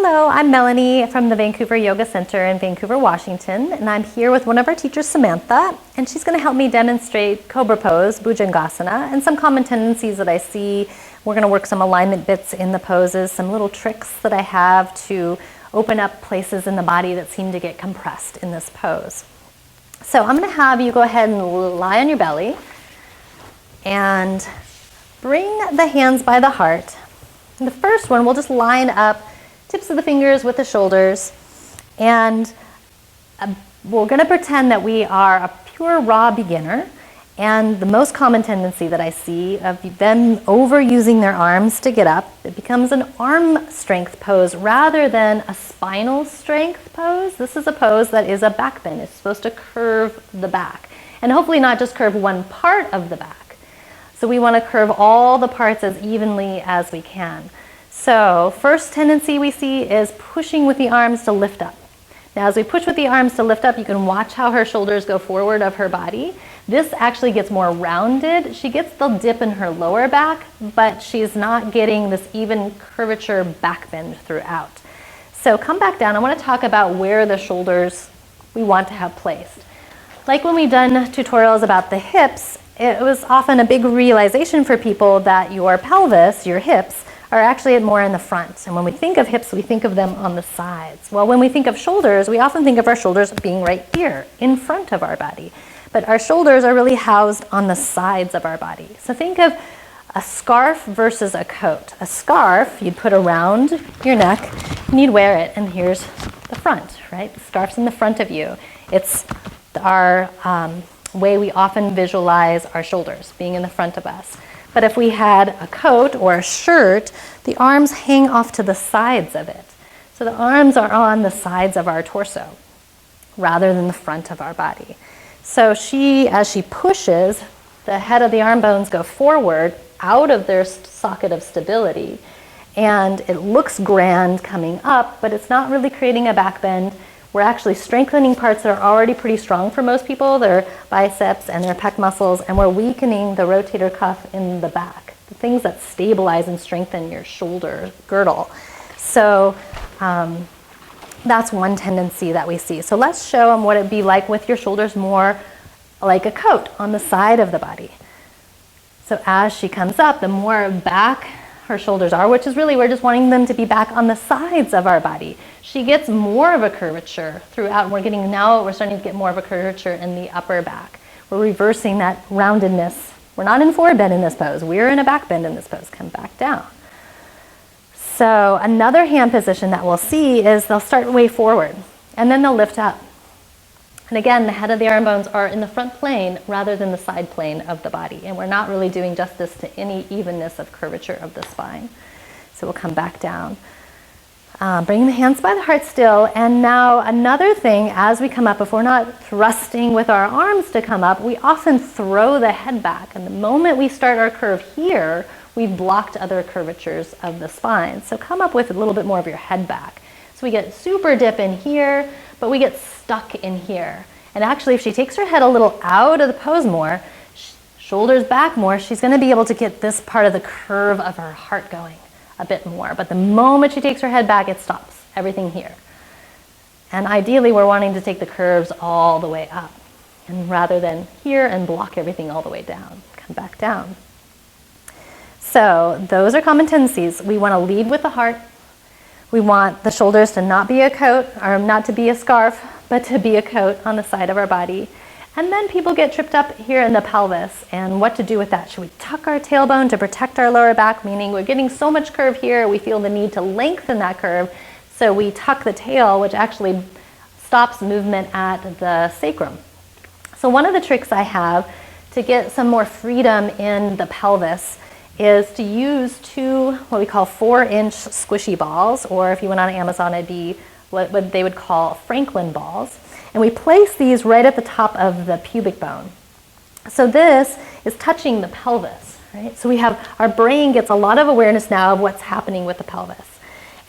Hello, I'm Melonie from the Vancouver Yoga Center in Vancouver, Washington, and I'm here with one of our teachers, Samantha, and she's going to help me demonstrate Cobra pose, Bhujangasana, and some common tendencies that I see. We're going to work some alignment bits in the poses, some little tricks that I have to open up places in the body that seem to get compressed in this pose. So I'm going to have you go ahead and lie on your belly and bring the hands by the heart. And the first one, we'll just line up tips of the fingers with the shoulders, and we're going to pretend that we are a pure raw beginner. And the most common tendency that I see of them overusing their arms to get up, it becomes an arm strength pose rather than a spinal strength pose. This is a pose that is a back bend. It's supposed to curve the back, and hopefully not just curve one part of the back. So we want to curve all the parts as evenly as we can. So first tendency we see is pushing with the arms to lift up. Now as we push with the arms to lift up, you can watch how her shoulders go forward of her body. This actually gets more rounded. She gets the dip in her lower back, but she's not getting this even curvature back bend throughout. So come back down. I want to talk about where the shoulders we want to have placed. Like when we've done tutorials about the hips, it was often a big realization for people that your pelvis, your hips, are actually more in the front. And when we think of hips, we think of them on the sides. Well, when we think of shoulders, we often think of our shoulders being right here, in front of our body. But our shoulders are really housed on the sides of our body. So think of a scarf versus a coat. A scarf you'd put around your neck and you'd wear it, and here's the front, right? The scarf's in the front of you. It's our way we often visualize our shoulders being in the front of us. But if we had a coat or a shirt, the arms hang off to the sides of it. So the arms are on the sides of our torso rather than the front of our body. So as she pushes, the head of the arm bones go forward out of their socket of stability. And it looks grand coming up, but it's not really creating a back bend. We're actually strengthening parts that are already pretty strong for most people, their biceps and their pec muscles, and we're weakening the rotator cuff in the back, the things that stabilize and strengthen your shoulder girdle. So that's one tendency that we see. So let's show them what it'd be like with your shoulders more like a coat on the side of the body. So as she comes up, the more back her shoulders are, which is really, we're just wanting them to be back on the sides of our body. She gets more of a curvature throughout. We're starting to get more of a curvature in the upper back. We're reversing that roundedness. We're not in forward bend in this pose. We're in a back bend in this pose. Come back down. So another hand position that we'll see is they'll start way forward and then they'll lift up. And again, the head of the arm bones are in the front plane rather than the side plane of the body. And we're not really doing justice to any evenness of curvature of the spine. So we'll come back down. Bringing the hands by the heart still. And now another thing, as we come up, if we're not thrusting with our arms to come up, we often throw the head back. And the moment we start our curve here, we've blocked other curvatures of the spine. So come up with a little bit more of your head back. So we get super dip in here, but we get stuck in here. And actually, if she takes her head a little out of the pose more, shoulders back more, she's going to be able to get this part of the curve of her heart going a bit more. But the moment she takes her head back, it stops everything here. And ideally, we're wanting to take the curves all the way up, and rather than here and block everything all the way down. Come back down. So those are common tendencies. We want to lead with the heart. We want the shoulders to not be a coat, or not to be a scarf, but to be a coat on the side of our body. And then people get tripped up here in the pelvis, and what to do with that. Should we tuck our tailbone to protect our lower back, meaning we're getting so much curve here, we feel the need to lengthen that curve, so we tuck the tail, which actually stops movement at the sacrum. So one of the tricks I have to get some more freedom in the pelvis is to use two, what we call 4-inch squishy balls, or if you went on Amazon, it'd be what they would call Franklin balls. And we place these right at the top of the pubic bone. So this is touching the pelvis, right? So our brain gets a lot of awareness now of what's happening with the pelvis.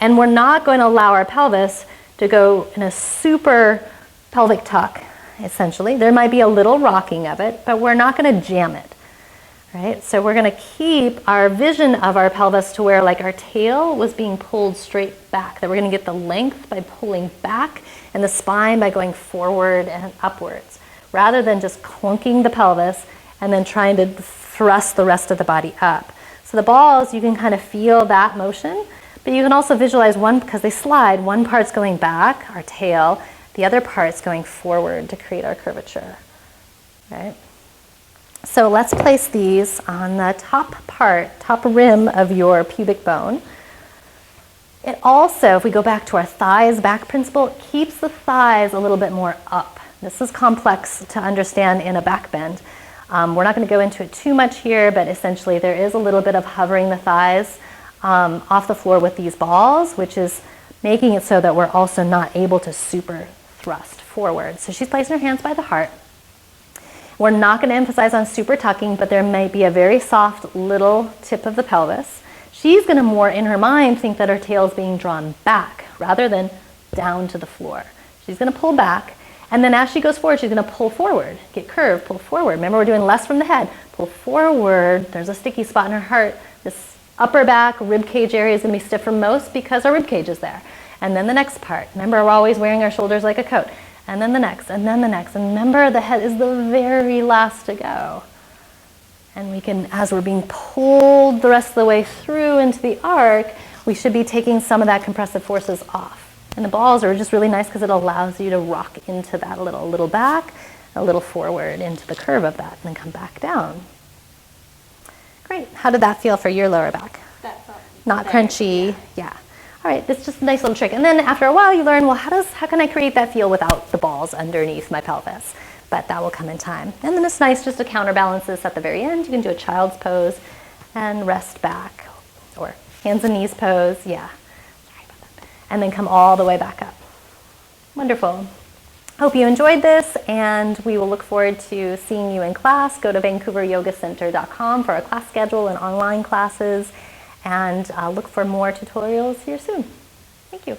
And we're not going to allow our pelvis to go in a super pelvic tuck, essentially. There might be a little rocking of it, but we're not going to jam it. right? So we're going to keep our vision of our pelvis to where like our tail was being pulled straight back, that we're going to get the length by pulling back and the spine by going forward and upwards, rather than just clunking the pelvis and then trying to thrust the rest of the body up. So the balls, you can kind of feel that motion, but you can also visualize one, because they slide, one part's going back, our tail, the other part's going forward to create our curvature, right? So let's place these on the top rim of your pubic bone. It also, if we go back to our thighs back principle, it keeps the thighs a little bit more up. This is complex to understand in a back bend. We're not going to go into it too much here, but essentially there is a little bit of hovering the thighs off the floor with these balls, which is making it so that we're also not able to super thrust forward. So she's placing her hands by the heart. We're not going to emphasize on super tucking, but there may be a very soft little tip of the pelvis. She's going to more in her mind think that her tail is being drawn back rather than down to the floor. She's going to pull back, and then as she goes forward, she's going to pull forward, get curved, pull forward. Remember, we're doing less from the head. Pull forward. There's a sticky spot in her heart. This upper back rib cage area is going to be stiffer most because our rib cage is there. And then the next part. Remember, we're always wearing our shoulders like a coat. And then the next, and then the next. And remember, the head is the very last to go. And we can, as we're being pulled the rest of the way through into the arc, we should be taking some of that compressive forces off. And the balls are just really nice because it allows you to rock into that a little back, a little forward into the curve of that, and then come back down. Great. How did that feel for your lower back? That felt not better. crunchy. Yeah. All right, that's just a nice little trick. And then after a while you learn, well, how can I create that feel without the balls underneath my pelvis? But that will come in time. And then it's nice just to counterbalance this at the very end. You can do a child's pose and rest back, or hands and knees pose, yeah. Sorry about that. And then come all the way back up. Wonderful. Hope you enjoyed this, and we will look forward to seeing you in class. Go to VancouverYogaCenter.com for our class schedule and online classes. And look for more tutorials here soon. Thank you.